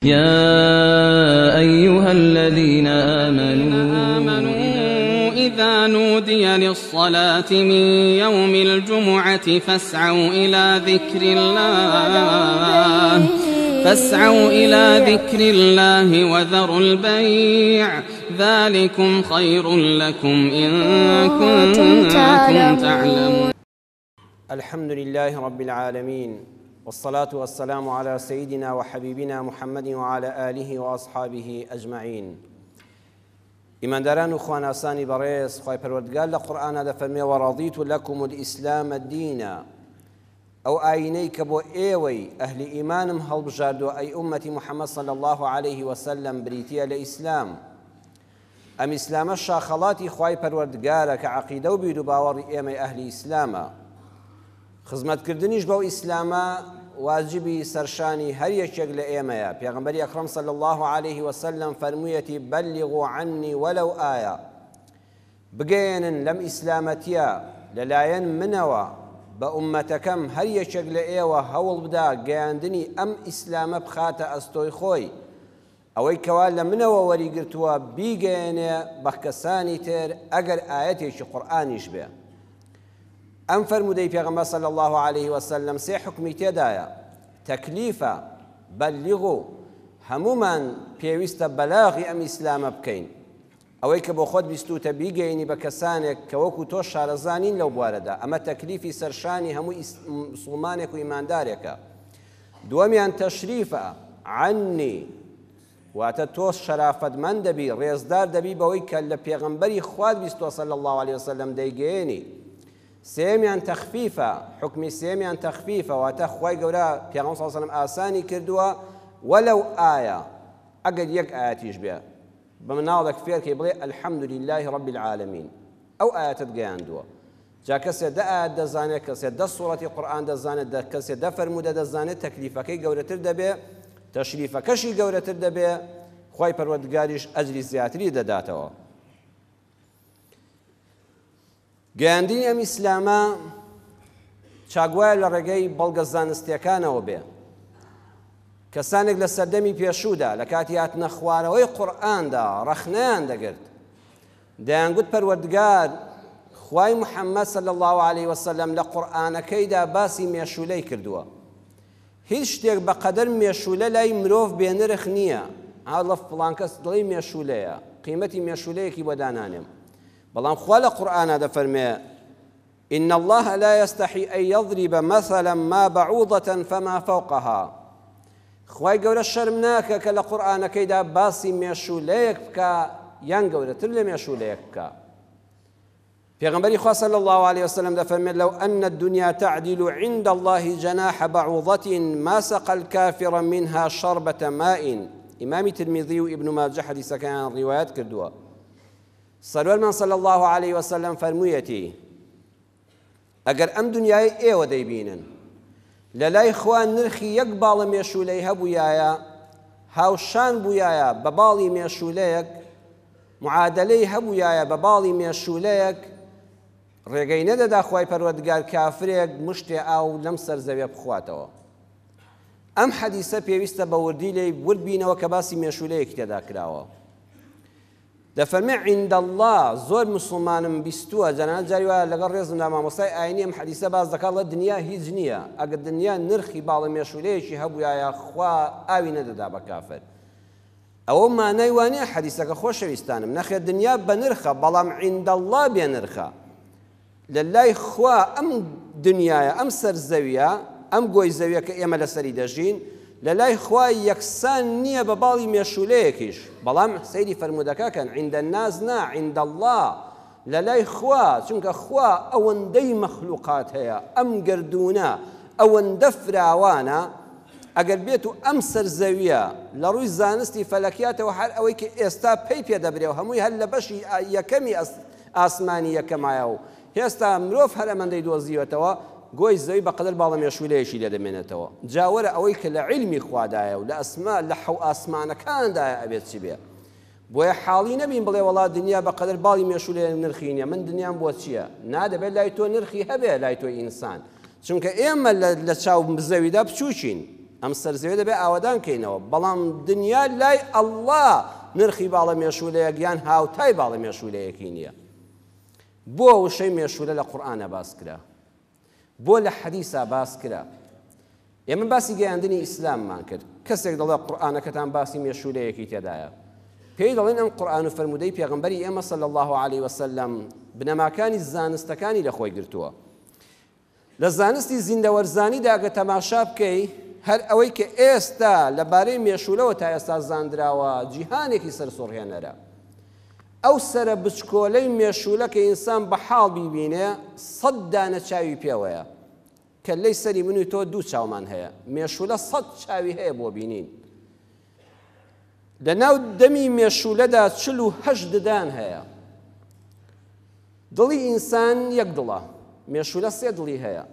يا أيها الذين آمنوا إذا نودي للصلاة من يوم الجمعة فاسعوا إلى ذكر الله وذروا البيع ذلكم خير لكم إن كنتم تعلمون. الحمد لله رب العالمين، والصلاة والسلام على سيدنا وحبيبنا محمد وعلى آله وأصحابه أجمعين. إمان داران وخوان أساني بريس خواهي پروردگار لقرآن هذا فرمي ورضيت لكم الإسلام الدين أو آينيك بو إيوي أهل إيمانم هالبجاردو أي أمة محمد صلى الله عليه وسلم بريتيا لإسلام أم إسلام الشاخلاتي خواهي پروردگار كعقيدة وبيدو باور إيمي أهل إسلاما خزمت کردنیش بو ئیسلامە واجبی سەرشانی هەر یەکێک لە ئێمەیە. پێغەمبەری ئەکرەم صلی الله عليه وسلم فەرموویەتی بەلیغوا عنی وەلەو ئایە، بگەێنن لەم ئیسلامەتیە لەلایەن منەوە بە ئومەتەکەم هەر یەکێک لە ئێوە هەوڵ بدا گەیاندنی ئەم ئیسلامە بخاتە ئەستۆی خۆی، ئەوەی کەوا لە منەوە وەریگرتووە بیگەێنێ بە کەسانی تر ئەگەر ئایەتێکی قورئانیش بێ. ئەم فەرمودەی پێغەمبەر صلی الله عليه وسلم سێ حکمی تێدایە. تەکلیفە، بەلیغو، هەمومان پێویستە بەلاغی ئەم ئیسلامە بکەین، ئەوەی کە بۆ خۆت بیستوتە بیگەینی بە کەسانێک کە وەکو تۆ شارەزانین لەو بوارەدا. ئەمە تەکلیفی سەرشانی هەموو مسلمانێک و ئیماندارێکە. دووەمیان تەشریفە، عنی، واتە تۆ شەرافەتمەند دەبی، ڕێزدار دەبی بەوەی کە لە پێغەمبەری خوات بیستوە صلی الله عليه وسلم دەیگەێنی. سێمیان تەخفیفە، حکمی سێمیان تەخفیفە، واتە خوای گەورە پێغەمبەر صلی الله عليه وسلم ئاسانی کردووە وەلەو ئایە، ئەگەر یەک ئایەتیش بێ بە مناڵێک فێرکەی بڵێ الحەمد لله رب العالمین، ئەو ئایەتت گەیاندووە. جا کەسێ دە ئایەت دەزانێت، کەسێ دە سوڕەتی قورئان دەزانێت، کەسێ دە فەرمودە دەزانێت، تەکلیفەکەی گەورەتر دەبێ، تەشریفەکەشی گەورەتر دەبێ، خوای پەروەردگاریش ئەجری زیاتری دەداتەوە. گەیاندنی ئەم ئیسلامە چاگوایە لە ڕێگەی بەڵگە زانستیەکانەوە بێ. کەسانێک لە سەردەمی پێشوودا لە کاتی هاتنە خوارەوەی قورئاندا ڕەخنەیان دەگرت، دەیانگوت پەروەردگار خوای محەممەد صلی الله عليه وسلم لە قورئانەکەیدا باسی مێشولەی کردووە. هیچ شتێک بەقەدەر مێشولە لای مرۆڤ بێنرخ نییە. هەڵە فڵان کەس دڵی مێشولەیە، قیمەتی مێشولەیەکی بۆ دانانێم. بەڵام خوا لە قورئانە دەفەرمێ إن الله لا يستحي أن يضرب مثلا ما بعوضة فما فوقها. خوای گەورە شەرم ناکە کە لە قورئانەکەیدا باسی مێشولەیەک بکە یان گەورەتر لە مێشولەیەک بکە. پێغەمبەری خوا صلی الله عليه وسلم دەفەرمێت لو أن الدنيا تعدل عند الله جناح بعوضة ما سقى الكافر منها شربة ماء. ئیمامی ترمیذی و ئیبن ماجە حەدیثەکەیان ڕیوایەت کردووە. سەروەرمان صلی الله عليه وسلم فەرموویەتی ئەگەر ئەم دنیای ئێوە دەیبینن لە لای خوا نرخی یەک باڵە مێشولەی هەبوویایە، هاوشان بوویایە بە باڵی مێشولەیەک، معادلەی هەبوویایە بە باڵی مێشولەیەک، ڕێگەی نەدەدا خوای پەروەردگار کافرێک مشتێ ئاو لەم سەر زەویە بخواتەوە. ئەم حەدیسە پێویستە بە وردی لێی وردبینەوە کە باسی مێشولەیەکی تێدا کراوە. دەفەرمێ عند الله زۆر مسلمانم بیستووە جەنانەت جاری وایە لەگەڵ ڕێزمدا مامۆستای ئاینی ئەم حەدیسە باز دەکات لە دنیا هیچ نییە، ئەگەر دنیا نرخی باڵە مێشولەیەکی هەبوویایە خوا ئاوی نەدەدا بە کافر. ئەوە مانای وانەیە حەدیسەکە خۆشەویستانم نەخێت دنیا بە نرخە، بەڵام عند الله بێ نرخە. لە لای خوا ئەم دنیایە، ئەم سەر زەویە، ئەم گۆی زەویە کە ئێمە لەسەری دەژین، لە لای خوا یەکسان نییە بە باڵی مێشولەیەکیش، بەڵام سەیری فەرمودەکەکەن عند الناس نا عند الله، لە لای خوا، چونکە خوا ئەوەندەی مەخلوقات هەیە، ئەم گردونە ئەوەندە فراوانە، ئەگەر بێت و ئەم سەر زەویە لە ڕووی زانستی فەلەکیاتەوە هەر ئەوەی کە ئێستا پێی پێدەبرێ و هەمووی هەر لە بەشی یەکەمی ئاسمانی یەکەمایە و هێستا مرۆڤ هەر ئەمەندەی دۆزیوێتەوە، گۆی زەوی بەقەدر باڵە مێشولەیەشی لێ دەمێنێتەوە. جاوەرە ئەوەی کە لە عیلمی خوادایە و لە لە حەو ئاسمانەکاندایە ئەبێت چی بێ. بۆیە حاڵی نەبین بڵێ وڵات دنیا بەقەدر باڵی مێشولەیە نرخی نییە، من دنیام بۆ چییە؟ نادەبێت لای تۆ نرخی هەبێ لای تۆی ئینسان، چونکە ئێمە لە چاو زەویدا بچووچین، ئەم سەرزەوێ دەبێت ئاوادان کەینەوە بەڵام دنیا لای ئەڵڵا نرخی باڵە مێشولەیەک یان هاوتای باڵە مێشولەیەکی نییە. بۆ وشەی مێشولە لە قورئانە باس کرا، بۆ لە حەدیسا باس کرا. ئێمە باسی گەیاندنی ئیسلاممان کرد. کەسێک دەڵێ قورئانەکەتان باسی مێشولەیەکی تێدایە، پێی دەڵێن ئەم قورئان و فەرموودەی پێغەمبەری ئێمە صلی الله علیه وسلم بنەماکانی زانستەکانی لەخۆی گرتووە. لە زانستی زیندەوەرزانیدا ئەگە تەماشا بکەی هەر ئەوەی کە ئێستا لەبارەی مێشولەوە تا ئێستا زاندراوە جیهانێکی سەرسوڕهێنەرە. ئەو سرە بچکۆلەی مێشولە کە ئینسان بە حاڵ بیبینێ 100 دانە چاوی پێوەیە. کەلەی سەری من و تۆ 2 چاومان هەیە، مێشولە 100 چاوی هەیە بۆ بینین. لە ناو دەمی مێشولەدا 48 ددان هەیە. دڵی ئینسان یەک دڵە، مێشولە 3 دڵی هەیە.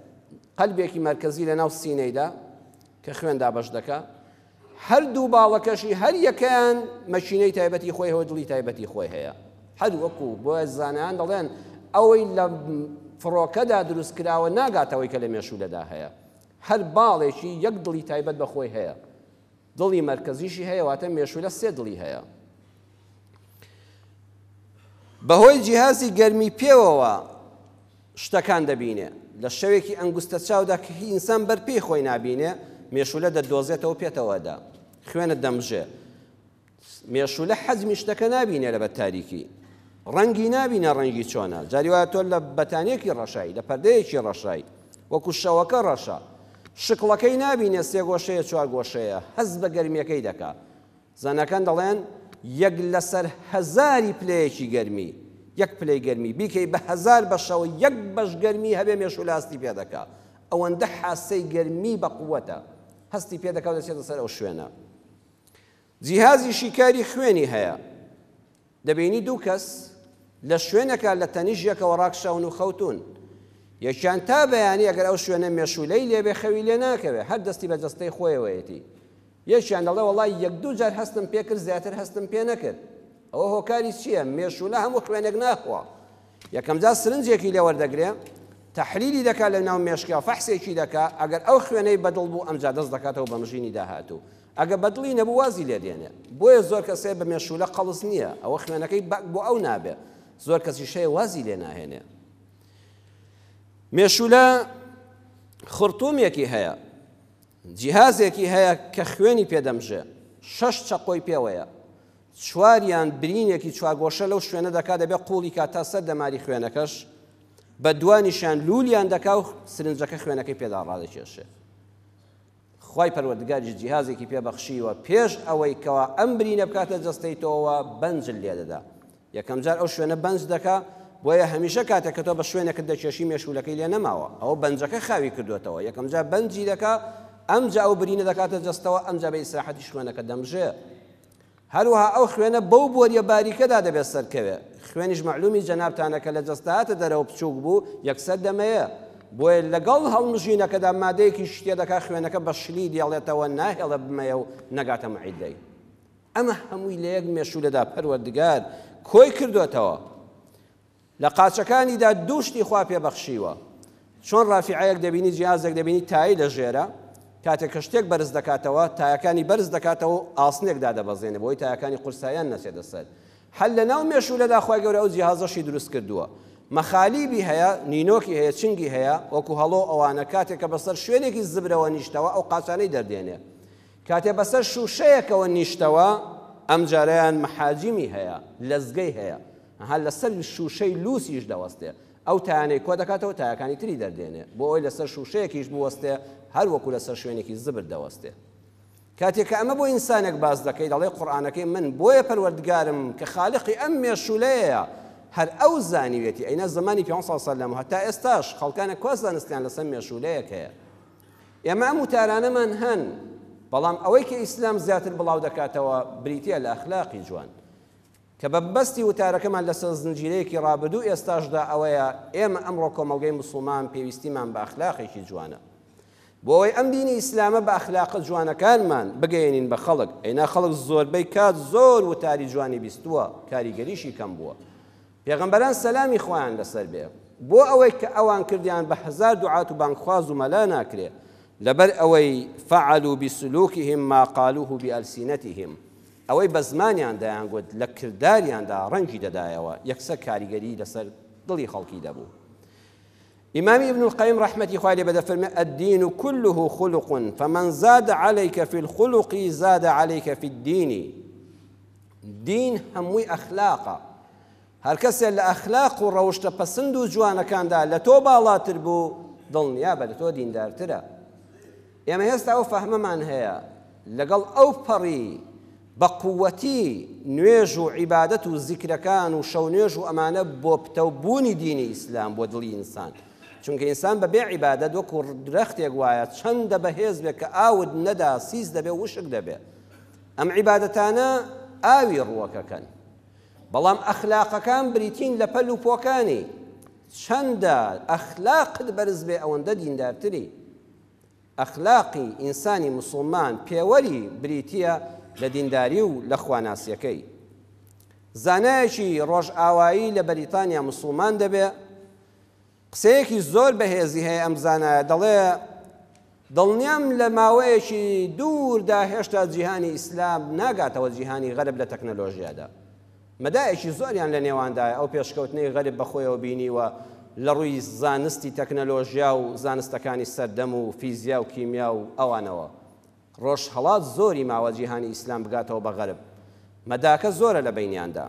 قەلبێکی مەرکەزی لە ناو سینەیدا کە خوێندا بەش دەکا، هەردوو باڵەکەشی هەر یەکەیان مەشینەی تایبەتی خۆی هەوە، دڵی تایبەتی خۆی هەیە. هەر وەکو بۆ زانایان دەڵێن ئەوەی لە فڕۆکەدا دروست کراوە ناگاتەوەی کە لە مێشولەدا هەیە. هەر باڵێکی یەک دڵی تایبەت بە خۆی هەیە، دڵی مەرکەزیشی هەیە، واتە مێشولە 3 دڵی هەیە. بەهۆی جیهازی گەرمی پێوەوە شتەکان دەبینێ. لە شەوێکی ئەنگوستە چاودا کە ئینسان بەرپێی خۆی نابینێ، مێشولە دەدۆزێتەوە پێتەوەدا، خوێنت دەمژێ. مێشولە حەجمی شتەکە نابینێ لە بەتاریکی، ڕەنگی نابینە ڕەنگی چۆنە. جاری وایە تۆ لە بەتانێکی ڕەشایی، لە پەردەیەکی ڕەشایی، وەکو شەوەکە ڕەشە، شکڵەکەی نابینێ 3 گۆشەیە 4 گۆشەیە، هەز بە گەرمیەکەی دەکا. زانەکان دەڵێن 1 لەسەر 1000 پلەیەکی گەرمی، 1 پلەی گەرمی بیکەی بە 1000 بەشەوە 1 بەش گەرمی هەبێ مێشولە هەستی پێ دەکا. ئەوەندە حاسەی گەرمی بە قووەتە، هەستی پێ دەکا و دەچێتە سەر ئەو شوێنە. جیهازی شیکاری خوێنی هەیە. دەبینی 2 کەس لە شوێنەکە لە تەنیژیەکەوە ڕاکشاون و خەوتون، یەکیان تا بەیانی ئەگەر ئەو شوێنە مێشولەی لێبێ خەوی لێ ناکەوێ، هەر دەستی بە جەستەی خۆیەوەیەتی. یەکیان دەڵێ وەڵای 1-2 جار هەستم پێ کرد، زیاتر هەستم پێ نەکرد. ئەوە هۆکاری چییە؟ مێشولە هەموو خوێنێک ناخوا. یەکەم جار سرنجێکی لێ وەردەگرێ، تەحلیلی دەکا لە ناو مێشکە، فەحسێکی دەکا، ئەگەر ئەو خوێنەی بەدڵ بوو ئەمجا دەست دەکاتەوە بە مژینی داهاتوو. ئەگە بەدڵی نەبوو وازی لێ دێنێ. بۆیە زۆر کەسێ بە مێشولە قەڵس نییە، ئەوە خوێنەکەی بۆ ئەو نابێ، زۆر کەسی شەیە وازی لێ ناهێنێ. مێشولە خورتومێکی هەیە، جیهازێکی هەیە کە خوێنی پێدەمژێ، 6 چەقۆی پێوەیە، 4یان برینێکی 4 گۆشە لەو شوێنە دەکات، دەبێ قوڵی کات تا سەر دەماری خوێنەکەش، بە دوانیشان لولیان دەکا و سرنجەکە خوێنەکەی پێدا ڕادەکێشێ. خوای پەروەردگاری جیهازێکی پێبەخشیوە پێش ئەوەی کەوا ئەم برینە بکاتە جەستەیتەوە بەنجل لێ دەدا. یەکەم جار ئەو شوێنە بەنج دەکا، بۆیە هەمیشە کاتێک کە تۆ بە شوێنێکت دەکێشی مێشولەکەی لێ نەماوە، ئەوە بەنجەکە خاوی کردوێتەوە. یەکەم جار بەنجی دەکا، ئەمجا ئەو برینە دەکاتە جەستەوە، ئەمجا بە ئیسراحەتی شوێنەکە دەمژێ. هەروەها ئەو خوێنە بەو بۆریە باریکەدا دەبێت سەرکەوێ. خوێنیش معلومی جەنابتانە کە لە جەستەهاتە دەرەوە بچووک بوو یەکسەر دەمەیە، بۆیە لەگەڵ هەڵمژینەکەدا مادەیەکی شتێ دەکا خوێنەکە بە شلی دێڵێتەوە، ناهێڵە بمەیە و نەگاتە معیدەی. ئەمە هەمووی لە یەک مێشولەدا پەروەردگار کۆی کردوێتەوە. لە قاچەکانیدا 2 شتی خوا پێبەخشیوە. چۆن ڕافیعەیەک دەبینی، جیهازێک دەبینی تایی لە ژێرە، کاتێک کە شتێک بەرز دەکاتەوە، تایەکانی بەرز دەکاتەوە، ئاسنێکدا دەبەزێنێ بۆی تایەکانی قورساییان نەچێتە سەر. هەر لە ناو مێشولەدا خوای گەورە ئەو جیهازەشی دروست کردووە. مەخالیبی هەیە، نینۆکی هەیە، چنگی هەیە، وەکو هەڵۆ ئەوانە کاتێک کە بەسەر شوێنێکی زبرەوە نیشتەوە ئەو قاچانەی دەردێنێ. کاتێ بەسەر شوشەیەکەوە نیشتەوە ئەم جارەیان مەحاجمی هەیە، لەزگەی هەیە، هەر لەسەر شوشەی لوسیش دەوەستێ، ئەو تایانەی کۆ دەکاتەوە تایەکانی تری دەردێنێ، بۆ ئەوی لەسەر شوشەیەکیش بوەستێ، هەر وەکو لەسەر شوێنێکی زبر دەوەستێ. کاتێک کە ئەمە بۆ ئینسانێک باز دەکەی، دەڵێ قورئانەکەی من بۆیە پەروەردگارم کە خالقی ئەم مێشولەیە هەر ئەو زانیوێتی، ئەینە زمانی پێغەمبەر صلی الله علیه و سلم هەتا ئێستاش خەڵکانە کوا زانستیان لەسەر مێشولەیەک هەیە. ئێمە ئەم وتارانەمان هەن، بەڵام ئەوەی کە ئیسلام زیاتر بڵاو دەکاتەوە بریتیە لە ئەخلاقی جوان، کە بەبەستی وتارەکەمان لەسەر زنجیرەیەکی ڕابردوو ئێستاشدا ئەوەیە ئێمە ئەمڕۆ کۆمەڵگەی موسڵمان پێویستیمان بە ئەخلاقێکی جوانە، بۆ ئەوەی ئەم دینی ئیسلامە بە ئەخلاقە جوانەکانمان بگەێنین بە خەڵک. ئەینا خەڵک زۆربەی کات زۆر وتاری جوانی بیستووە، کاریگەریشی کەم بووە. پێغەمبەران سەلامی خۆیان لەسەر بێ، بۆ ئەوەی کە ئەوان کردیان بە 1000 دوعات و بانگخواز و مەلا ناکرێ، لەبەر ئەوەی فعلوا بسلوكهم ما قالوه بألسنتهم ئەوەی بە زمانیان دەیانگوت لە کرداریاندا ڕەنگی دەدایەوە یەکسەر کاریگەری لەسەر دڵی خەڵکی دەبوو. إمام ابن القيم رحمة خوالي بدأ فرمي الدين كله خلق فمن زاد عليك في الخلق زاد عليك في الدين. دين هموي أخلاقا هر کەسێ لە ئەخلاق و ڕەوشتە پەسند و جوانەکاندا لە تۆ باڵاتر بوو دڵنیابە لە تۆ دیندارترە. ئێمە هێستا ئەو فەهمەمان هەیە لەگەڵ ئەو پەڕی بە قووەتی نوێژ و عیبادەت و زیکرەکان و شەو نوێژ و ئەمانە بۆ پتەوبوونی دینی ئیسلام بۆ دڵی ئینسان. چونکە ئینسان بەبێ عیبادەت وەکو درەختێک وایە چەندە بەهێز بێ کە ئاود نەدا سیز دەبێ وشک دەبێ. ئەم عیبادەتانە ئاوی ڕووەکەکەن. بەڵام ئەخلاقەکان بریتین لە پەل و پۆکانی چەندە ئەخلاقت بەرز بێ ئەوەندە دیندارتری. ئەخلاقی ئینسانی موسڵمان پێوەری بریتیە لە دینداری و لە خواناسیەکەی. زانایەکی ڕۆژئاوایی لە بەریتانیا موسڵمان دەبێ قسەیەکی زۆر بەهێزی هەیە ئەم زانایە دەڵێ دڵنیام لە ماوەیەکی دووردا هێشتا جیهانی ئیسلام ناگاتەوە جیهانی غەرب لە تەکنەلۆژیادا. مەدایەکی زۆریان لە نێواندایە ئەو پێشکەوتنەی غەرب بەخۆیەوە بینیوە لە ڕووی زانستی تەکنەلۆژیا و زانستەکانی سەردەم و فیزیا و کیمیا و ئەوانەوە. ڕۆژهەڵات زۆری ماوە جیهانی ئیسلام بگاتەوە بە غەرب. مەداکە زۆرە لە بینیاندا.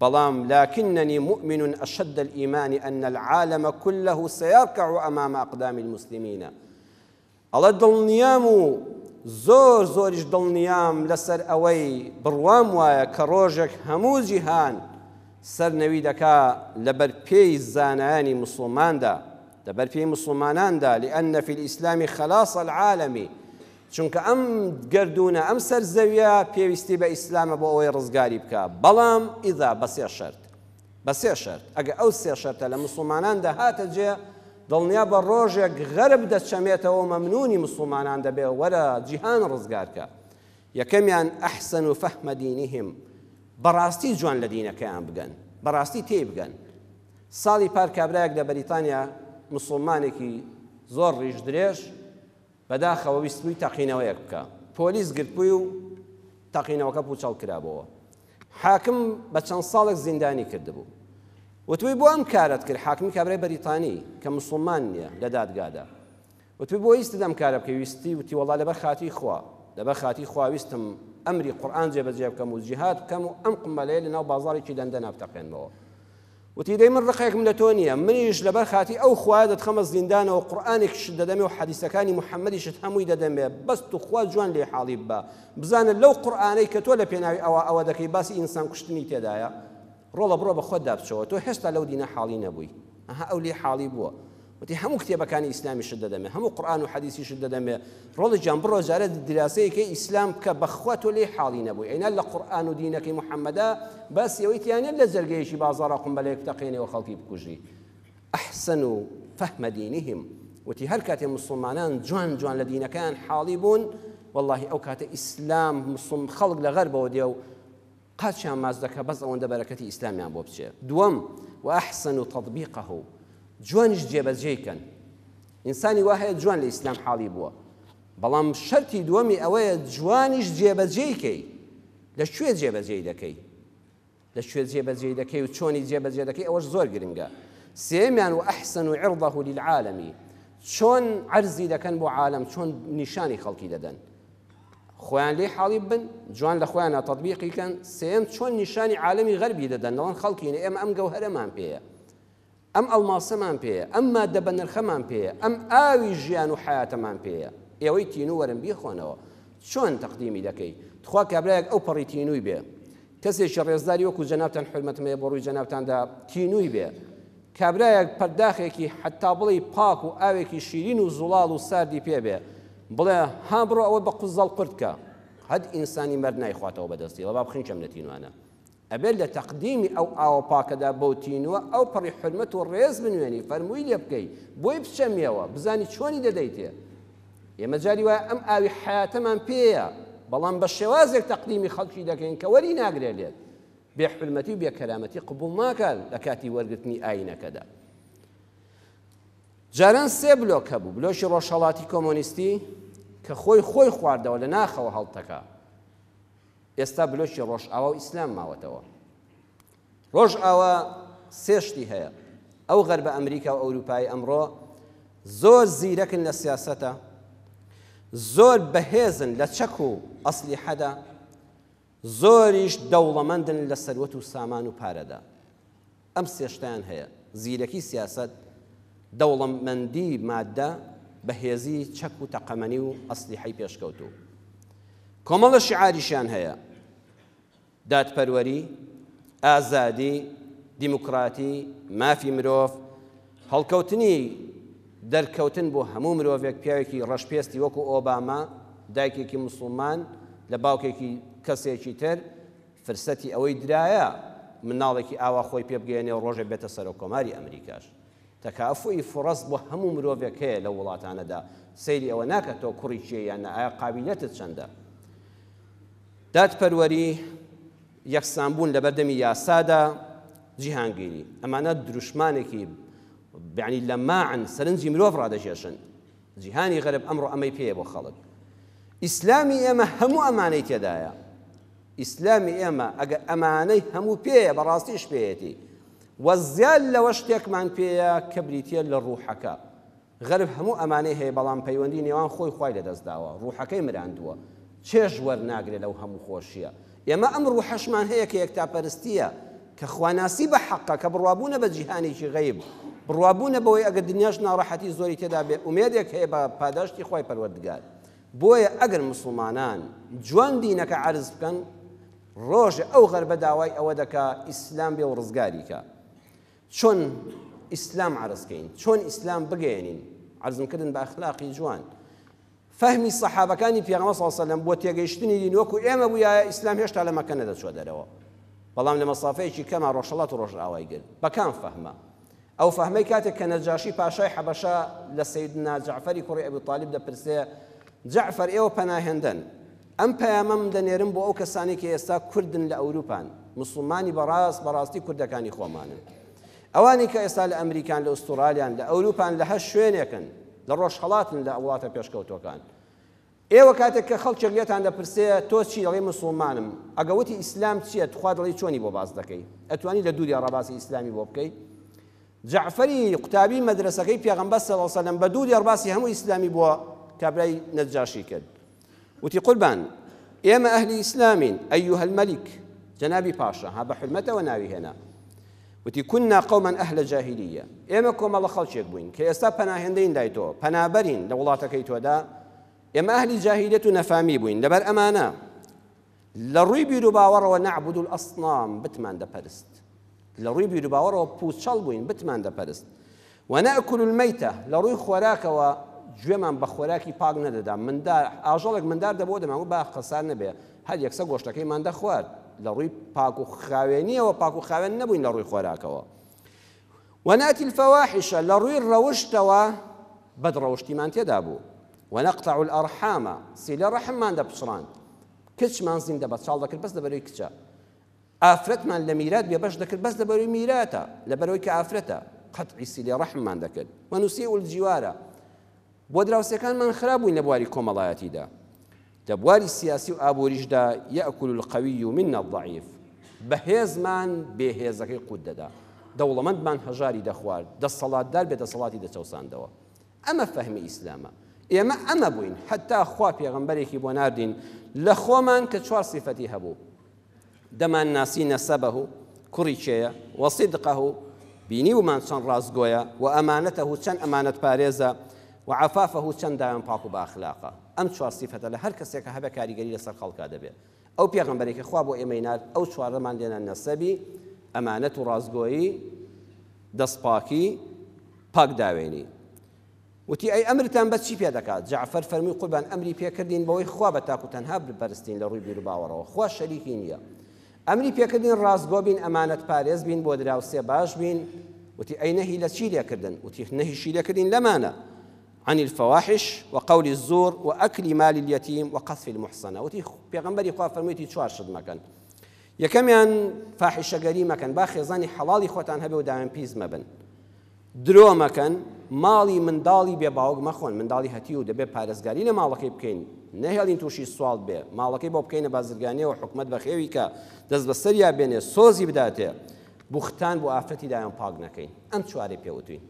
بەڵام لكنني مؤمن أشد الإيمان أن العالم كله سيركع أمام أقدام المسلمين. الله دڵنیام و زۆریش دڵنیام لەسەر ئەوەی بڕوام وایە کە ڕۆژێک هەموو جیهان سەرنەوی دەکا لەبەر پێی زانایانی موسڵماندا لەبەر پێی موسڵماناندا لأن في الإسلام خلاص العالم. چونکە ئەم گردونە ئەم سەر زەویە پێویستی بە ئیسلامە بۆ ئەوەی ڕزگاری بکە. بەڵام ئیذا بە سێ شەرت ئەگە ئەو سێ شەرتە لە موسڵماناندا هاتە جێ دڵنیا بە ڕۆژێک غەرب دەچەمێتەوە مەمنونی موسڵمانان دەبێ وەرە جیهان ڕزگارکە. یەکەمیان ئەحسن و فەحمە دینیهم بەڕاستی جوان لە دینەکەیان بگەن بەڕاستی تێی بگەن. ساڵی پار کابرایەک لە بەریتانیا موسڵمانێکی زۆر ڕیش درێژ بەداخەوە ویستبووی تەقینەوەیەک بکە. پۆلیس گرتبووی و تەقینەوەکە پوچەڵ کرابەوە. حاکم بە چەند ساڵێک زیندانی کردبوو. وتوی بۆ ئەم کارت کرد حاکمی کابرای بەریتانی کە موسڵمان نییە لە دادگادا. وتوی بۆ ویستت ئەم کارە بکەی ویستی وتی وەڵا لەبەر خاتی خوا لەبەر خاتی خوا ویستم ئەمری قورئان جێبەجێ بکەم و جیهاد بکەم و ئەم قمەلەیە لەناو بازاڕێکی لەندەن نابتەقێنمەوە. وتی دەی من ڕقێکم لە تۆ نییە منیش لەبەر خاتی ئەو خوایە دەتخەمە زیندانەوە قورئانێکیشت دەدەمێ و حەدیسەکانی محەممەدیشت هەمووی دەدەمێ بەست و خوا جوان لێ حاڵی بە بزانە لەو قورئانەی کە تۆ لە پێناوی ئەوە دەکەی باسی ئینسان کوشتنی تێدایە ڕۆڵە بڕۆ بە خۆت دابچەوە تۆ هێشتا لەو دینە حاڵی نەبووی ئەها ئەو لێ حاڵی بووە. وتی هەموو کتێبەکانی ئیسلامیشت دەدەمێ هەموو قورئان و حەدیسیشت دەدەمێ ڕۆڵی جان بڕۆ جارە دراسەیەکەی ئیسلام بکە بەخوا تۆ لێ حاڵی نەبووی ئەینا لە قورئان و دینەکەی محەممەدا باسی ئەوەی تیانێت لە جەرگەیەکی بازاڕە قمبەلەیەک بتەقێنێەوە خەڵکی بکوژی. ئەحسن و فەحمە دینیهم وتی هەر کاتێ موسڵمانان جوان لە دینەکەیان حاڵی بوون واللهی ئەو کاتە ئیسلام خەڵک لە غەربەوە دێ و قاچیان ماز دەکە بەس ئەوەندە بەرەکەتی ئیسلامیان بۆ بچێ. دووەم وأحسن تطبیقه جوانیش جێبەجێکەن. ئینسانی وا هەیە جوان لە ئیسلام حاڵی بووە بەڵام شەرتی دووەمی ئەوەیە جوانیش جێبەجێکەی. لەکوێ جێبەجێ دەکەی و چۆنی جێبەجێ دەکەی ئەوەش زۆر گرنگە. سێمیان وأحسن عرضه للعالم چۆن عەرزی دەکەن بۆ عالم چۆن نیشانی خەڵکی دەدەن خۆیان لێ حاڵی بن جوان لە خۆیانە تەطبیقیکەن. سێم چۆن نیشانی عالەمی غەربی دەدەن نەوەن خەڵکینە ئێمە ئەم گەوهەرەمان پێیە ئەم ئەڵماسەمان پێیە ئەم ماددە بە نرخەمان پێیە ئەم ئاوی ژیان و حیاتەمان پێیە ئێوەی تینوو وەرن بیخۆنەوە چۆن تەقدیمی دەکەی. تخوا کابرایەک ئەو پەڕی تینووی بێ کەسێکی ڕێزداری وەکو جەنابتان حورمەتمەیە بۆ ڕووی جەنابتاندا تینووی بێ کابرایەک پەرداخێکی حتا بڵی پاک و ئاوێکی شیرین و زوڵاڵ و ساردی پێ بێ بڵێ ها بڕۆ ئەوە بە قوزەڵ قورتکە هەد ئینسانی مەرد نایخواتەوە بەدەستی وە با بخینچەم لە تینوانە. ئەبێت لە تەقدیمی ئەو ئاوە پاکەدا بەو تینووە ئەو پەڕی حرمەت و ڕێز بنوێنی فەرمووی لێ بکەی بۆی بچەمیەوە بزانی چۆنی دەدەیتێ. ئێمە جاری وایە ئەم ئاوی حیاتەمان پێیە بەڵام بە شێوازێک تەقدیمی خەڵکی دەکەین کە وەری ناگرێت بێ حرمەتی و بێ کەرامەتی قبول ناکات لە کاتی وەرگرتنی ئاینەکەدا. جاران سێ بلۆک هەبوو بلۆکی ڕۆژهەڵاتی کۆمۆنیستی کە خۆی خواردەوە لە ناخەوە هەڵتەکە ئێستا بلۆکی ڕۆژئاوا و ئیسلام ماوەتەوە ڕۆژئاوا سێ شتی هەیە ئەو غەربە ئەمریکا و ئەوروپای ئەمڕۆ زۆر زیرەکن لە سیاسەتە زۆر بەهێزن لە چەک و ئەسلیحەدا زۆریش دەوڵەمەندن لە سەروەت و سامان و پارەدا ئەم سێ شتیان هەیە زیرەکی سیاسەت دەوڵەمەندی مادە بەهێزی چەک و تەقەمەنی و ئەسلیحەی پێشکەوتوو کۆمەڵە شیعاریشیان هەیە دادپەروەری ئازادی دیموکراتی مافی مرۆڤ هەڵکەوتنی دەرکەوتن بۆ هەموو مرۆڤێک پیاوێکی ڕەشپێستی وەکو ئۆباما دایکێکی موسڵمان لە باوکێکی کەسێکی تر فرسەتی ئەوەی درایە مناڵێکی ئاوا خۆی پێ بگەێنێ و ڕۆژێ بێتە سەر کۆماری ئەمریکاش تەکافوی فڕەس بۆ هەموو مرۆڤێک هەیە لە وڵاتانەدا سەیری ئەوە ناکات تۆ کوڕی چیە یان ئایا قابلیەتت چەندە دادپەروەری یەکسانبوون لە بەردەمی یاسادا جیهانگیری ئەمانە دروشمانێکی یعنی لە ماعن سەرنجی مرۆڤ ڕادەژێشن جیهانی غەرب ئەمڕۆ ئەمەی پێیە بۆ خەڵک ئیسلامی ئێمە هەموو ئەمانەی تێدایە ئیسلامی ئێمە ئەگەر ئەمانەی هەموو پێیە بەڕاستیش پێیەتی وەزیاد لەوە شتێکمان پێیە کە بریتە لە ڕوحەکە غەرب هەموو ئەمانەی هەیە بەڵام پەیوەندی نێوان خۆی خوای لەدەستداوە ڕوحەکەی مراندووە چێژ وەرناگرێت لەو هەموو خۆشیە ئێمە ئەم ڕوحەشمان هەیە کە یەکتاپەرستیە کە خواناسی بە حەقە کە بڕوابوونە بە جیهانێکی غەیب بڕوابوونە بەوەی ئەگەر دنیاش ناڕەحەتی زۆری تێدا بێ ئومێدێک هەیە بە پاداشتی خۆی پەروەردگار بۆیە ئەگەر مسلمانان جوان دینەکە عەرز بکەن ڕۆژە ئەو غەربە داوای ئەوە دەکا ئیسلام بێ و ڕزگاریکە چۆن ئیسلام عەرزکەین چۆن ئیسلام بگەێنین عەرزمکردن بە ئەخلاقی جوان فەهمی سەحابەکانی پێغەمبەر صلی الله علیه و سلم بۆ تێگەیشتنی دین وەکو ئێمە بووایە ئیسلام هێشتا لە مەکە نەدەچوە دەرەوە بەڵام لە مەسافەیەکی کەما ڕۆژهەڵات و ڕۆژئاوای گرت بەکام فەهمە ئەو فەهمەی کاتێک کە نەجاشی پاشای حەبەشە لە سەیدنا جەعفەری کوڕی ئەبی طالیب دەپرسێ جەعفەر ئێوە پەناهێندن ئەم پەیامەم دەنێرم بۆ ئەو کەسانی کە ئێستا کوردن لە ئەوروپان مسلمانی بەڕاستی کوردەکانی خۆمانن ئەوانی کە ئێستا لە ئەمریکان لە ئوستورالیان لە ئەوروپان لە هەشت شوێنێکن لە ڕۆژهەڵاتن لە وڵاتە پێشکەوتوەکان ئێوە کاتێک کە خەڵک لێتان دەپرسێ تۆ چی دەڵێ مسلمانم ئەگەوتی ئیسلام چییە تخوا دەڵی چۆنی بۆ باس دەکەی ئەتوانی لە دووری ڕەباسی ئیسلامی بۆ بکەیت جەعفەری قوتابی مەدرسەکەی پێغەمبەر صلی الله علیه و سلم بە دووری ڕەباسی هەموو ئیسلامی بۆ کابرای نەجاشی کرد وتی قوربان ئێمە ئەهلی ئیسلامین ئەیوها المەلیک جەنابی پاشا ها بە حورمەتەوە ناوی هێنا وتی كنا قوما أهل جاهلية ئێمە کۆمەڵە خەڵکێک بووین کە ئێستا پەناهێندەین لای تۆ پەنابەرین لە وڵاتەکەی تۆدا ئێمە ئەهلی جاهلیەت و نەفامی بووین لەبەر ئەمانە لە ڕووی بیر و باوەڕەوە نەعبود الأصنام بتمان دەپەرست لە ڕووی بیر و باوەڕەوە پوچەڵ بووین بتمان دەپەرست ونأكل الميتة لە ڕووی خۆراکەوە گوێمان بە خۆراکی پاک نەدەدا ئاژەڵێک مندار دەبۆ دەمانگو با قەسار نەبێ هەر یەکسە گۆشتەکەیمان دەخوارد لە ڕووی پاک و خاوێنیەوە پاک و خاوێن نەبووین لە ڕووی خۆراکەوە ونأتي الفواحش لە ڕووی ڕەوشتەوە بەدڕەوشتیمان تێدا بوو ونقطع الأرحام سیلە ڕەحممان دەپچڕاند کچمان زیندە بە چاڵ دەکرد بەس لەبەرەوەی کچە ئافرەتمان لە میرات بێ بەش دەکرد بەس لەبەرەوەی میراتە لەبەرەوەی کە ئافرەتە قەتعی سیلە ڕەحممان دەکرد ونسيء الجوارە بۆ دراوسەکانمان خراب بووین لە بواری کۆمەڵایەتیدا لە بواری سیاسی و ئابووریشدا یەأکل القەوی منا الضعیف بەهێزمان بێهێزەکەی قوت دەدا دەوڵەمەندمان هەژاری دەخوارد دەسەڵاتدار بێ دەسەڵاتی دەچەوساندەوە ئەمە فەهمی ئیسلامە ئێمە ئەمە بووین حتا خوا پێغەمبەرێکی بۆ ناردین لە خۆمان کە چوار سیفەتی هەبوو دەمان ناسی نەسەبەه کوڕی چێیە وەصیدقەه بینی ومان چەند ڕاستگۆیە و ئەمانەتەه چەند ئەمانەت پارێزە وعفافه چەند دایان پاک و باخلاقە ئەم چوار سیفەتە لە هەر کەسێکە هەبێ کاریگەری لەسەر خەڵکا دەبێت ئەو پێغەمبەرێکی خوا بۆ ئێمەی نارد ئەو چوارەمان لێنە نەسەبی ئەمانەت و ڕاستگۆیی دەستپاکی پاک داوێنی وتی ئەی ئەمرتان بە چی پێ دەکات جەعفەر فەرمووی قوربان ئەمری پێکردین بەوەی خوا بە تاک و تەنها بپەرستین لە ڕووی بیر و باوەڕەوە خوا شەریکی نییە ئەمری پێکردین ڕاستگۆ بین ئەمانەت پارێز بین بۆ دراوسێ باش بین وتی ئەی نەهی لە چی لێکردن وتی نەهیشی لێکردین لەمانە عن الفواحش وقول الزور وأكل مال اليتيم وقذف المحصنة وتي پیغمبري خوا فرميتي چوار شد مكان یەکەمیان فاحشەگەری مەکەن با خێزانی حەڵاڵی خۆتان هەبێ و داوێن پیس مەبن درۆ مەکەن ماڵی منداڵی بێ باوک مەخۆن منداڵی هەتی و دەبێت پارێزگاری لە ماڵەکەی بکەین نەهێڵین تووشی سوال بێ ماڵەکەی بۆ بکەینە بازرگانیەوە حکومەت بەخێوی کە دەست بەسەریا بێنێ سۆزی بداتێ بوختان بۆ ئافرەتی دایان پاک نەکەین ئەم چوارەی پێوتوین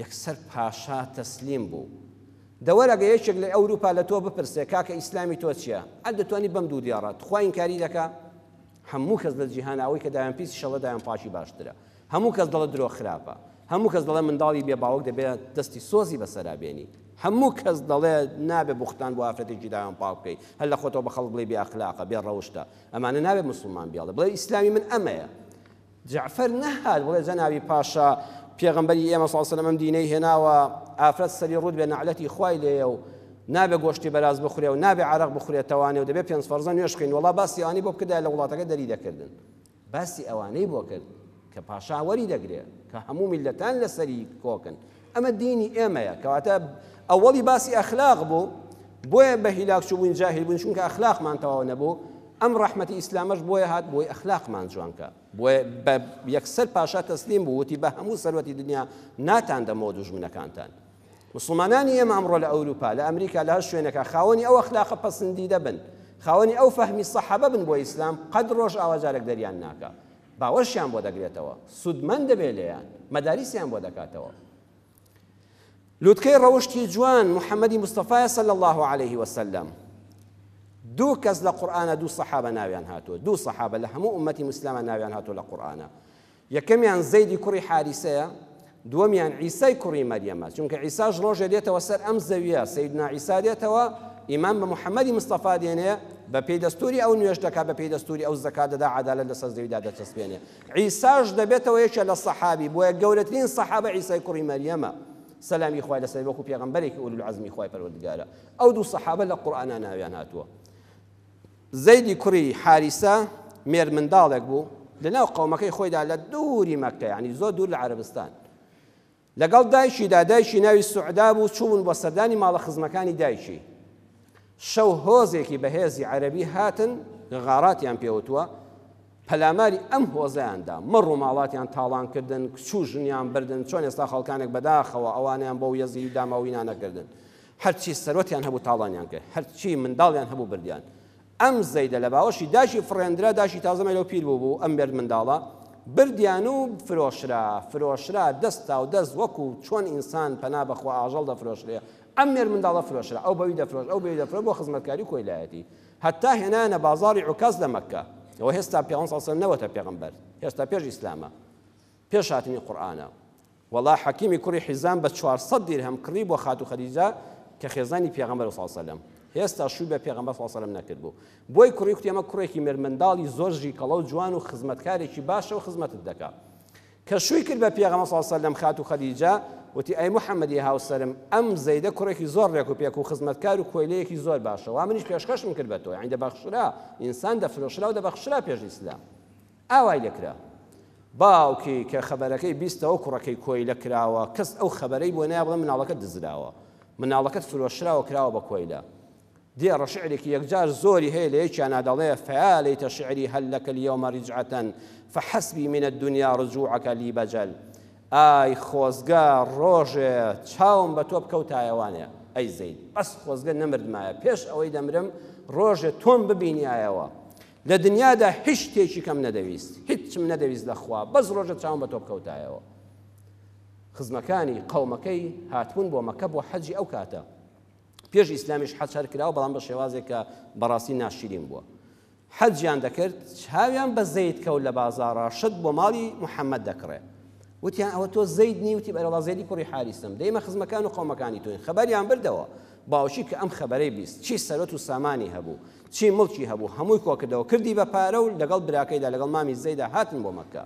یەکسەر پاشا تەسلیم بوو دەوەرەگە یەکێک لە ئەوروپا لە تۆ بپرسێ کاکە ئیسلامی تۆ چییە ئەت دەتوانی بەم دوو دیاڕات خوا ئینکاری دەکا هەموو کەس لە جیهاناوی کە دایان پیسی شەڵە دایان پاشی باشترە هەموو کەس دەڵێ درۆ خراپە هەموو کەس دەڵێ منداڵی بێ باوک دەبێت دەستی سۆزی بەسەرا بێنی هەموو کەس دەڵێ نابێ بوختان بۆ ئافرەتێکی دایان پاک بکەی هەر لە خۆتەوە بە خەڵک بڵێ بێ ئەخلاقە بێ ڕەوشتە ئەمانە نابێ موسڵمان بێڵێ بڵێ ئیسلامی من ئەمەیە جعفەر نەهات بڵێ جەنابی پاشا پێغەمبەری ئێمە صلی الله علیه و سلم دینەی هێناوە ئافرەت سەری ڕوود بێ نەعلەتی خوای لێیە و نابێ گۆشتی بەراز بخورێ و نابێ عەرەق بخورێتەوانێ و دەبێ پێنج فەرزە نوێش بکەین وەڵا باسی ئەوانەی بۆ بکردا لە وڵاتەکە دەری دەکردن باسی ئەوانەی بۆ کرد کە پاشا وەری دەگرێت کە هەموو میلەتان لەسەری کۆکن ئەمە دینی ئێمەیە کەواتە ئەوەڵی باسی ئەخلاق بوو بۆیە بە هیلاک چوو بووین جاهل بووین چونکە ئەخلاقمان تەواو نەبوو ئەم ڕەحمەتی ئیسلامەش بۆیە هات بۆی ئەخلاقمان جوانکە بۆیە بە یەکسەر پاشا تەسلیم بوو وتی بە هەموو سەروەتی دنیا ناتان دەمەوە دوژمنەکانتان مسلمانانی ئێمە ئەمڕۆ لە ئەوروپا لە ئەمریکا لە هەر شوێنێکە خاوەنی ئەو ئەخلاقە پەسەندیدە بن خاوەنی ئەو فەهمی سەحابە بن بۆ ئیسلام قەد ڕۆژ ئاوازارێک دەریان ناکە باوەشیان بۆ دەگرێتەوە سودمەند دەبێت لێیان مەداریسیان بۆ دەکاتەوە لوتکەی ڕەوشتی جوان محەممەدی مستەفای صلی الله عليه وسلم دوو کەس لە قورئانە دوو سەحابە ناویان هاتووە دوو سەحابە لە هەموو ئومەتی مسلمە ناویان هاتووە لە قورئانە یەکەمیان زەیدی کوڕی حارسەیە دووەمیان عیسای کوڕی مەریەمە چونکە عیساش ڕۆژێ دێتەوە سەر ئەم زەویە سەیدنا عیسا دێتەوە ئیمان بە محەممەدی مستەفا دێنێ بە پێی دەستوری ئەو نوێژ دەکات بە پێی دەستوری ئەو زەکات دەدا عەدالەت لەسەر زەویدا دەچەسپێنێ عیساش دەبێتەوە یەکێ لە سەحابی بۆیە گەورەترین سەحابە عیسای کوڕی مەریەمە سەلامی خوای لەسەر وەکو پێغەمبەرێکی ئولو العەزمی خوای پەروەردگارە ئەو دوو سەحابە لە قورئانە ناویان هاتووە زەیدی کوڕی حارسە مێر منداڵێک بوو لەناو قەومەکەی خۆیدا لە دووری مەککە یعنی زۆر دوور لە عەرەبستان لەگەڵ دایشیدا دایشی ناوی سوعدا بوو چوون بۆ سەردانی ماڵە خزمەکانی دایشی شەو هۆزێکی بەهێزی عەرەبی هاتن غاراتیان پێوتووە پەلاماری ئەم هۆزەیاندا مەڕ و ماڵاتیان تاڵان کردن کچوو ژنیان بردن چۆن ئێستا خەڵکانێک بەداخەوە ئەوانیان بۆ یەزی داماوینا نەکردن هەرچی سەرۆتیان هەبوو تاڵانیان کرد هەرچی منداڵیان هەبوو بردیان ئەم زەیدە لە باوەشی داشی فڕێندرا داشی تازەمە لەو پیر بوو ئەم بێرد منداڵە بردیان و فرۆشرا دەستا و دەست وەکو چۆن ئینسان پەنا بەخوا ئاژەڵ دەفرۆشرێ ئەم مێر منداڵە فرۆشرا ئەو بەوی دەفرۆش ئەو بەوی دەفرۆش بۆ خزمەتکاری و کۆیلایەتی هەتا هێنانە بازاڕی عوکاز لە مەککە ئەوە هێستا پێغەمبەر صلی الله علیه و سلم نەوەتە پێغەمبەر هێستا پێش ئیسلامە پێش هاتنی قورئانە وەڵا حەکیمی کوڕی حیزام بە 400 دیرهەم کڕی بۆ خاتو خەدیجە کە خێزانی پێغەمبەر صلی الله علیه و سلم هێستا شووی بە پێغەمبەر صلی الله علیه و سلم نەکرد بوو بۆی کوڕی کوتی ئەمە کوڕێکی مێر منداڵی زۆر ژیکەڵە و جوان و خزمەتکارێکی باشە و خزمەتت دەکات کە شووی کرد بە پێغەمبەر صلی الله علیه و سلم خاتو خەدیجە وتی ئەی محەممەدی هاوسەرم ئەم زەیدە کوڕێکی زۆر ڕێک و پێک و خزمەتکار و کۆیلەیەکی زۆر باشە و منیش پێشکەشم کرد بە تۆ یعنی دەبەخشرا ئینسان دەفرۆشرا و دەبەخشرا پێش ئیسلام ئاوای لێکرا باوکی کە خەبەرەکەی بیستەوە کوڕەکەی کۆیلە کراوە کەس ئەو خەبەرەی بۆ نایە بڵێ مناڵەکەت دزراوە مناڵەکەت فرۆشراوە کراوە بە کۆیلە دێڕە شعرێکی یەکجار زۆری هەیە لە یەکیانە دەڵێ فیا لەیتە شعری هەل لەکە اليوم رجعة فحسبي من الدنيا رجوعك لي بجل ئای خۆزگە ڕۆژێ چاوم بە تۆ بکەوتایەوانێ ئەی زەید بەس خۆزگە نەمردمایە پێش ئەوەی دەمرم ڕۆژێ تۆم ببینایەوە لە دنیادا هیچ شتێکی کەم نەدەویست هیچم نەدەویست لەخوا بەس ڕۆژە چاوم بە تۆ بکەوتایەوە خزمەکانی قەومەکەی هاتبوون بۆ مەکە بۆ حەجی ئەو کاتە پێش ئیسلامیش حەج هەر کراوە بەڵام بە شێوازێک کە بەڕاستی ناشرین بووە حەجیان دەکرد چاویان بە زەید کەوت لە بازاڕە شت بۆ ماڵی محەممەد دەکڕێ وتیان ئەوە تۆ زەید نی وتی بەرەڵا زەیدی کوڕی حارسم دەیمە خزمەکان و قەومەکانی تۆین خەبەریان بردەوە باوشی کە ئەم خەبەرەی بیست چی سەرۆت و سامانی هەبوو چی مڵکی هەبوو هەمووی کۆکردەوە کردی بە پارە و لەگەڵ براکەیدا لەگەڵ مامی زەیدا هاتن بۆ مەکە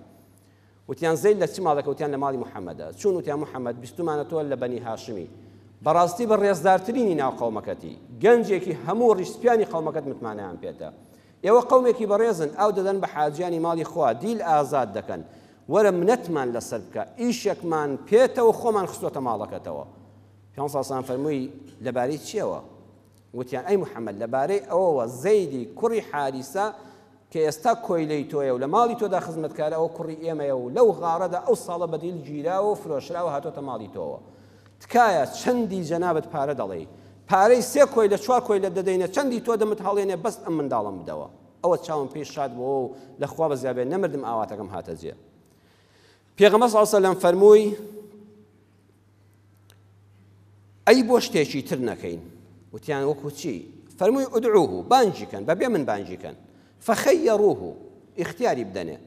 وتیان زەید لە چ ماڵەکە وتیان لە ماڵی محەممەدە چون وتیان محەممەد بیستمانە تۆ لە بەنی هاشمی بەڕاستی بە ڕێزدارترینی ناو قەومەکەتی گەنجێکی هەموو ڕیشسپیانی قەومەکەت متمانەیان پێێتە ئێوە قەومێکی بەڕێزن ئەو دەدەن بە حاجیانی ماڵی خوا دیل ئازاد دەکەن وەرە منەتمان لەسەر بکە ئیشێکمان پێێتەوە خۆمان خستۆتە ماڵەکەتەوە پێغەمبەر سان فەرمووی لەبارەی چیەوە وتیان ئەی محەممەد لەبارەی ئەوەوە زەیدی کوڕی حارسە کە ئێستا کۆیلەی تۆیە و لە ماڵی تۆدا خزمەتکارە ئەو کوڕی ئێمەیە و لەو غارەدا ئەو ساڵە بەدیل گیراوە و فرۆشراوە هاتۆتە ماڵی تۆوە تکایە چەندی جەنابەت پارە دەڵێ پارەی 3 کۆی لە 4 کۆی لە دەدەینە چەندی تۆ دەمت هەڵێنێ بەس ئەم منداڵم بدەوە ئەوە چاوم پێش شاد بۆ و لەخوا بەزیابێ نەمردم ئاواتەکەم هاتە جێ پێغەمبەر صلی الله علیه و سلم فەرمووی ئەی بۆ شتێکی تر نەکەین وتیان وەکو چی فەرمووی ئودعوه بانجیکەن بەبێ من بانجیکەن فخيروه اختیاری بدەنێ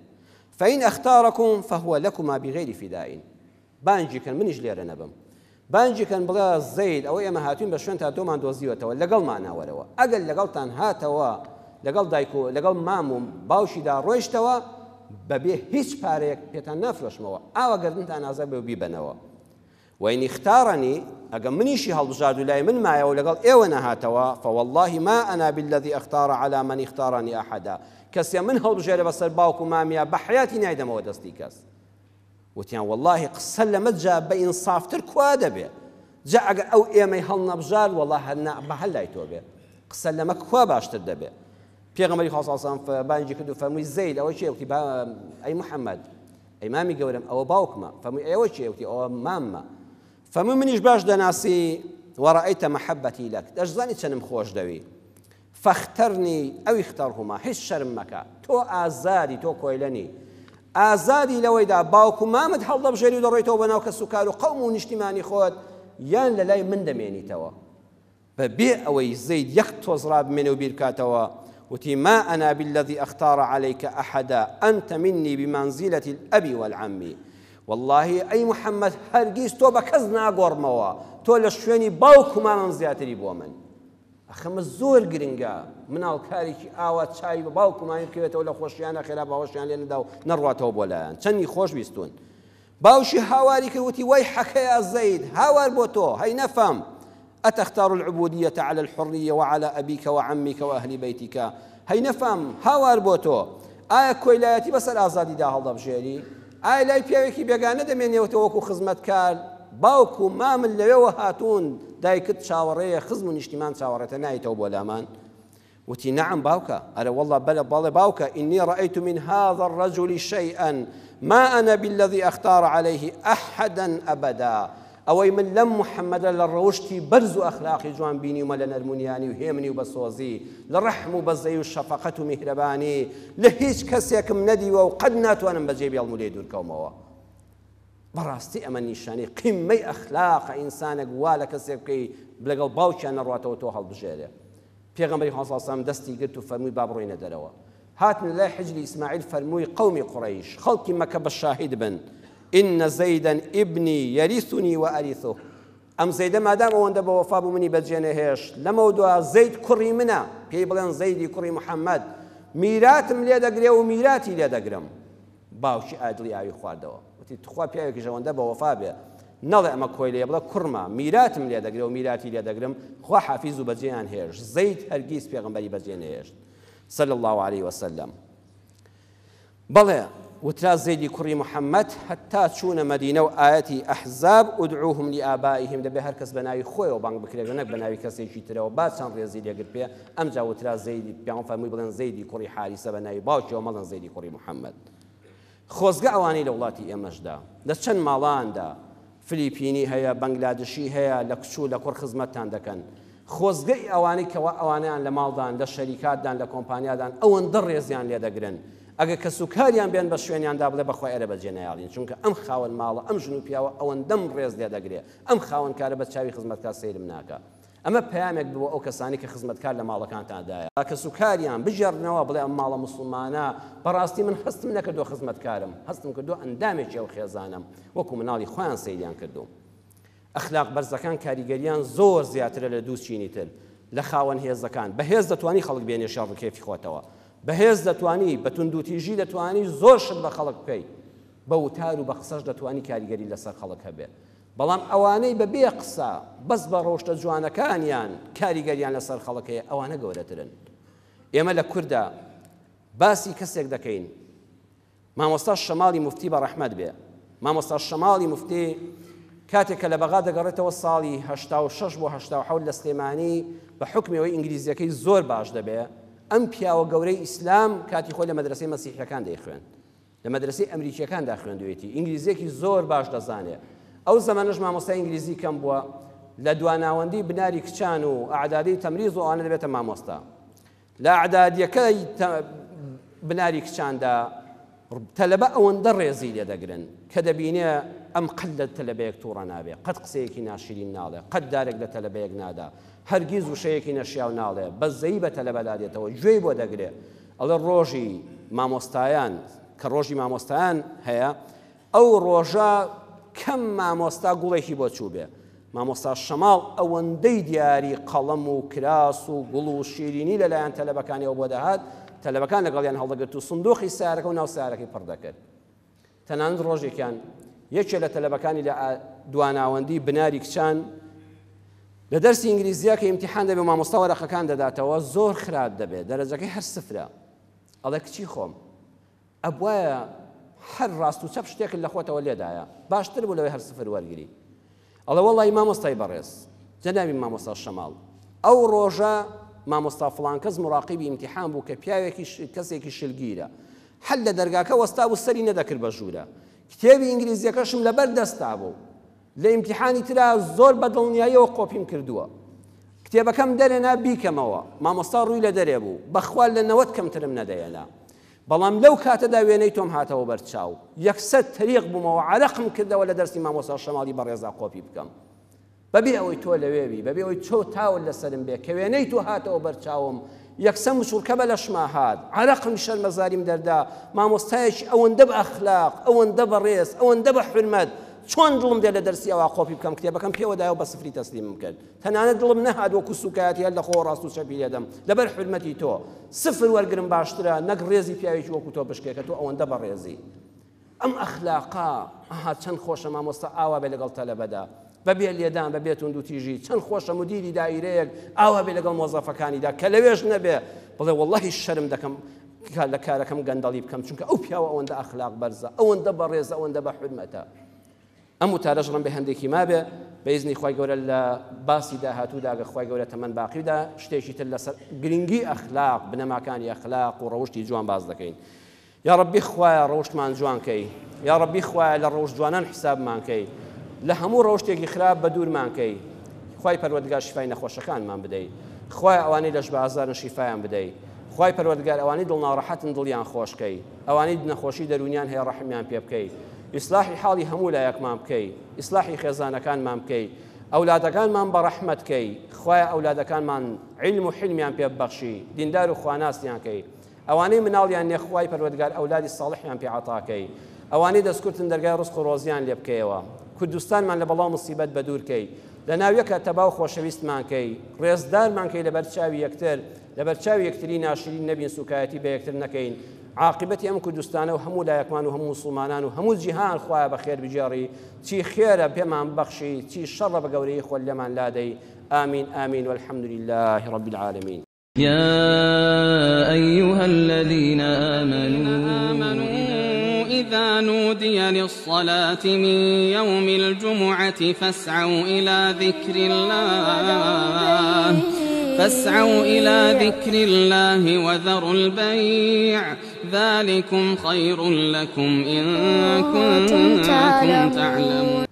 فإن اختاركم فهو لكما بغير فداء بانجیکەن منیش لێرە نەبم بانجیکەن بڵێ زەید ئەوەی ئێمە هاتوین بە شوێن تا تۆمان دۆزیوەتەوە لەگەڵمان ناوەرەوە ئەگەر لەگەڵتان هاتەوە لەگەڵ دایک و لەگەڵ مام و باوشیدا ڕۆیشتەوە بەبێ هیچ پارەیەک پێتان نافرۆشمەوە ئاوا گەردنتان ئازار بێ و بیبەنەوە وإن اختارني ئەگە منیشی هەڵبژارد و لای من مایەوە لەگەڵ ئێوە نەهاتەوە فوالله ما أنا بالذي اختار على من اختارني أحدا کەسێ من هەڵبژێرە بەسەر باوک و مامیا بە حیاتی نایدەمەوە دەستی کەس وتیان والله قسە لەمە جا بە ئینسافتر کوا دەبێ جا ئەگەر ئەو ئێمەی هەڵنەبژار والله بە هەل لای تۆ بێ قسە لەمە کوا باشتر دەبێ پێغەمبەری خوا صلی الله علیه و سلم بانجی کرد و فەرمووی زەید ئەوە چییە وتی ئەی محەممەد ئەی مامی گەورم ئەوە باوکمە فەرمووی ئێوە چییە وتی ئەوە ماممە فەرمووی منیش باش دەناسی وەڕەئەیتە مەحەبەتی لەک دەشزانی چەندم خۆش دەوی فاخترني أو اخترهما هیچ شەرم مەکە تۆ ئازادی تۆ کۆیلەنی ئازادی لەوەیدا باوکو مامت هەڵدەبژێری و دەڕۆیتەوە بەناو کەس و کار و قەوم و نیشتیمانی خۆت یان لە لای من دەمێنیتەوە بەبێ ئەوەی زەید یەک تۆزڕا بمێنێ و بیرکاتەوە وتی ما أنا بالذي أختار عليك أحدا أنت مني بمنزلة الأب والعم والله أي محمد هەرگیز تۆ بە کەس ناگۆڕمەوە تۆ لە شوێنی باوکو مامەم زیاتری بۆ من ئەخەمە زۆر گرنگە مناڵ کارێکی ئاوا چای بە باوکو مامی بکەوێتەوە لە خۆشییانە خێرا باوەشیان لێ نەدا و نەڕواتەوە بۆ لایەن چەندی خۆش بیستون باوشی هاواری کرد وتی وەی حەکەیە زەید هاوار بۆ تۆ هەی نەفەم أتختار العبودية على الحرية وعلى أبيك وعمك وأهل بيتك هەی نەفەم هاوار بۆ تۆ ئایا کۆیلایەتی بەسەر ئازادیدا هەڵدەبژێری ئایا لای پیاوێکی بێگانە دەمێنێتەوە وەکو خزمەتکار باوکو مامن لەوێوە هاتوون دایکت چاوەڕێیە خزم و نیشتیمان چاوەڕێتە نایتەوە بۆ لامان وتی نعم باوکە ئەرە والله بەڵێ باوکە إني رأيت من هذا الرجل شيئا ما أنا بالذي أختار عليه أحدا أبدا ئەوەی من لەم محەممەدە لە ڕەوشتی بەرز و ئەخلاقی جوان بینیمە لە نەرمونیانی و هێمنی و بەسۆزی لە ڕەحم و بەزەی و شەفەقەت و میهرەبانی لە هیچ کەسێکم نەدیوە و قەت ناتوانم بەجێ بێڵم و لێ دوورکەومەوە بەڕاستی ئەمە نیشانەی قیممەی ئەخلاقە ئینسانێک وا لە کەسێک بکەی لەگەڵ باوکیان نەڕاتەوە تۆ هەڵبژێرێ پێغەمبەری خوا صلی الله علیه و سلم دەستی گرت و فەرمووی با بڕۆینە دەرەوە هاتن لای حجری ئیسماعیل فەرمووی قەومی قوڕەیش خەڵکی مەکە بە شاهید بن إن زيدا ابني يرثني وأرثه ئەم زەیدە مادام ئەوەندە بە وەفا بوو منی بەجێنە هێش لەمە دووە زەید کوڕی منە پێی بڵێن زەیدی کوڕی محەممەد میراتم لێ دەگرێ و میراتی لێ دەگرم باوکی ئادڵی ئاوی خواردەوە وتی تخوا پیاوێکیش ئەوەندە بە وەفا بێ نەڵێ ئەمە کۆی لێ بڵێ کوڕمە میراتم لێ دەگرێ و میراتی لێ دەگرم خوا حافیز و بەجێیان هێش زەید هەرگیز پێغەمبەری بەجێ نەهێشت صلی الله عليه وسلم بەڵێ وترا زەیدی کوڕی محەممەد هەتا چوونە مەدینە و ئاەتی ئەحزاب ئودعوهم لآبائهم دەبێ هەر کەس بە ناوی خۆیەوە بانگ بکرێت نەک بە ناوی کەسێکی ترەوە با چەند ڕێزی لێگر پێ ئەمجا وترا زەیدی پێغەمبەر فەرمووی بڵێن زەیدی کوڕی حارسە بە ناوی باوکیەوە مەڵێن زەیدی کوڕی محەممەد خۆزگە ئەوانەی لە وڵاتی ئێمەشدا لە چەند ماڵاندا فلیپینی هەیە بەنگلادشی هەیە لە کچوو لە کوڕ خزمەتتان دەکەن خۆزگەی ئەوانەی کەوا ئەوانیان لە ماڵدان لە شەریکاتدان لە کۆمپانیادان ئەوەندە ڕێزیان لێ دەگرن ئەگە کە سوکاریان بێن بە شوێنیاندا بڵێ بەخۆی ئەرە بەجێ نەیاڵین چونکە ئەم خاوەن ماڵە ئەم ژن و پیاوە ئەوەندەم ڕێز لێ دەگرێ ئەم خاوەن کارە بە چاوی خزمەتکار سەیرم ناکە ئەمە پەیامێک بووە ئەو کەسانی کە خزمەتکار لە ماڵەکانتاندایە کە سوکاریان بژێڕنەوە بڵێ ئەم ماڵە موسڵمانە بەڕاستی من هەستم نەکردو خزمەتکارم هەستم کردو ئەندامێکی ئەو خێزانم وەکو مناڵی خۆیان سەیریان کردو ئەخلاق بەرزەکان کاریگەریان زۆر زیاترە لە دوو چینی تر لە خاوەن هێزەکان بەهێز دەتوانی خەڵک بێنێ شەڕ و کێفی خۆتەوە بەهێز دەتوانی بە توندوتیژی دەتوانی زۆر شت بە خەڵک بکەی بە وتار و بە قسەش دەتوانی کاریگەری لەسەر خەڵک هەبێ بەڵام ئەوانەی بەبێ قسە بەس بە ڕۆشتە جوانەکانیان کاریگەریان لەسەر خەڵک هەیە ئەوانە گەورەترن ئێمە لە کووردا باسی کەسێک دەکەین مامۆستا شەماڵی موفتی بە ڕەحمەت بێ مامۆستا شەماڵی موفتی کاتێکە لە بەغا دەگەڕێتەوە ساڵی 86 بۆ 87 لە سلێمانی بە حکمەوەی ئینگلیزیەکەی زۆر باش دەبێ ئەم پیاوە گەورەی ئیسلام کاتی خۆی لە مەدرسەی مەسیحیەکان دەیخوێن لە مەدرسەی ئەمریکیەکاندا خوێندوێتی ئینگلیزیەکی زۆر باش دەزانێت ئەو زەمانەش مامۆستای ئینگلیزی کەم بووە لە دواناوەندی بناری کچان و ئەعدادی تەمریز و ئەوانە دەبێتە مامۆستا لە ئەعدادیەکەی بناری کچاندا تەلەبە ئەوەندە ڕێزی لێ دەگرن کە دەبینێ ئەم قەت لە تەلەبەیەک تووڕە نابێ قەت قسەیەکی ناشرین ناڵێ قەت دارێک لە تەلەبەیەک نادا هەرگیز وشەیەکی نەشیاو ناڵێ بەزەیی بە تەلەبەدا دێتەوە گوێی بۆ دەگرێ ئەڵێ ڕۆژی مامۆستایان کە ڕۆژی مامۆستایان هەیە ئەو ڕۆژە کەم مامۆستا گوڵێکی بۆ چوو بێ مامۆستا شەماڵ ئەوەندەی دیاری قەڵەم و کراس و گوڵ و شیرینی لەلایەن تەلەبەکانیەوە بۆ دەهات تەلەبەکان لەگەڵیان هەڵدەگرت و سندوقی سیارەکە و ناو سیارەکەی پڕ دەکرد تەنانەت ڕۆژێکیان یەکێک لە تەلەبەکانی لە دواناوەندی بناری کچان لە دەرسی ئینگلیزیە کە ئیمتیحان دەبێ مامۆستا وەرەقەکان دەداتەوە زۆر خراپ دەبێت دەرەجەکەی هەر سفرە ئەڵێ کچی خۆم ئەبوایە هەر ڕاست و چەپ شتێکت لە خۆتەوە لێدایە باشتر بوو لەوەی هەر سفر وەرگری ئەڵێ وەڵڵی مامۆستای بەڕێز جەنابی مامۆستا شەماڵ ئەو ڕۆژە مامۆستا فڵان کەس مراقیبی ئیمتیحان بوو کە پیاوێکی کەسێکی شلگیرە هەر لە دەرگاکە وەستا بوو سەری نەدەکرد بە ژوورە کتێبی ئینگلیزیەکەشم لەبەر دەستا بوو لە ئیمتیحانی ترا زۆر بەدڵنیاییەوە قۆپیم کردووە کتێبەکەم دەرێنا بیکەمەوە مامۆستا ڕووی لە دەرێ بوو بەخوا لە 90 کەمترم نەدەیەنا بەڵام لەو کاتەدا وێنەی تۆم هاتەوە بەرچاو یەکسەر تەریق بوومەوە عەرەقم کردەوە لە دەرسی مامۆستا شەماڵی بەڕێزا قۆپی بکەم بەبێ ئەوەی تۆ لەوێبی بەبێ ئەوەی تۆ تاول لەسەرم بێ کە وێنەی تۆ هاتەوە بەرچاوم یەکسەر مشورکە بە لەشما هات عەرەقم شەرمەزاریم دەردا مامۆستایەکی ئەوەندە بە ئەخلاق ئەوەندە بە ڕێز ئەوەندە بە حورمەت چۆن دڵم دێ لە دەرسی ئەوە قۆپی بکەم کتێبەکەم پێوەدایەوە بە سفری تەسلیمم کرد تەنانەت دڵم نەهات وەکو سوکایەتی هەر لە خۆ ڕاست و چەپی لێدەم لەبەر حورمەتی تۆ سفر وەرگرم باشترە نەک ڕێزی پیاوێکی وەکو تۆ بشکێکە تۆ ئەوەندە بە ڕێزی ئەم ئەخلاقا ئەها چەند خۆشە مامۆستا ئاوا بێ لەگەڵ تەلەبەدا بەبێ لێدان بەبێ توند و تیژی چەند خۆشە مدیری دایرەیەک ئاوا بێ لەگەڵ مۆزەفەکانیدا کە لەوێش نەبێ بڵێ وەڵڵەهی شەرم دەکەم لە کارەکەم گەندەڵی بکەم چونکە ئەو پیاوە ئەوەندە ئەخلاق بەرزە ئەوەندە بە ڕێزە ئەوەندە بە حورمەتە ئەم وتارەش ڕەن بە هەندێکی مابێ بەئیزنی خوای گەورە لە باسی داهاتوودا گە خوای گەورە تەمەن باقیدا شتێکی تر لەسەر گرنگی ئەخلاق بنەماکانی ئەخلاق و ڕەوشتی جوان باز دەکەین یا ڕەبی خوایە ڕەوشتمان جوان کەی یا ڕەبی خوایە لە ڕەوشت جوانان حیسابمان کەی لە هەموو ڕەوشتێکی خراپ بە دوورمان کەی خوای پەروەردگار شیفای نەخۆشەکانمان بدەیت خوای ئەوانەی لەش بە ئازارن شیفایان بدەیت خوای پەروەردگار ئەوانەی دڵناڕەحەتن دڵیان خۆشکەی ئەوانەی نەخۆشی دەرونیان هەیە ڕەحمیان پێ بکەی ئیسلاحی حاڵی هەموو لایەکمان بکەی ئیسلاحی خێزانەکانمان بکەی ئەولادەکانمان بە ڕەحمەت کەی خوای ئەولادەکانمان علم و حلمیان پێ ببەخشی دیندار و خواناستیان کەی ئەوانەی مناڵیان نێ خوای پەروەردگار ئەولادی ساڵحیان پێ عەتاکەی ئەوانەی دەستکورتن دەرگای ڕزق و ڕۆزیان لێ بکەیەوە کوردستانمان لە بەڵاو مصیبەت بەدوورکەی لە ناویەکە تەبا و خۆشەویستمان کەی ڕێزدارمان کەی لەبەر چاوی یەکتر لەبەر چاوی یەکتری ناشرین نەبین سوکایەتی بە یەکتر نەکەین عاقبەتی ئەم کوردستانە و هەموو لایەکمان و هەموو موسڵمانان و هەموو جیهان خوایە بەخێر بجێڕی چی خێرە پێمان بەخشی چی شەڕە بە گەورەی خۆل لەمان لادەی آمين آمين والحمد لله رب العالمين يا أيها الذين آمنوا إذا نودي للصلاة من يوم الجمعة فاسعوا إلى ذكر الله وذروا البيع ذلكم خير لكم إن كنتم تعلمون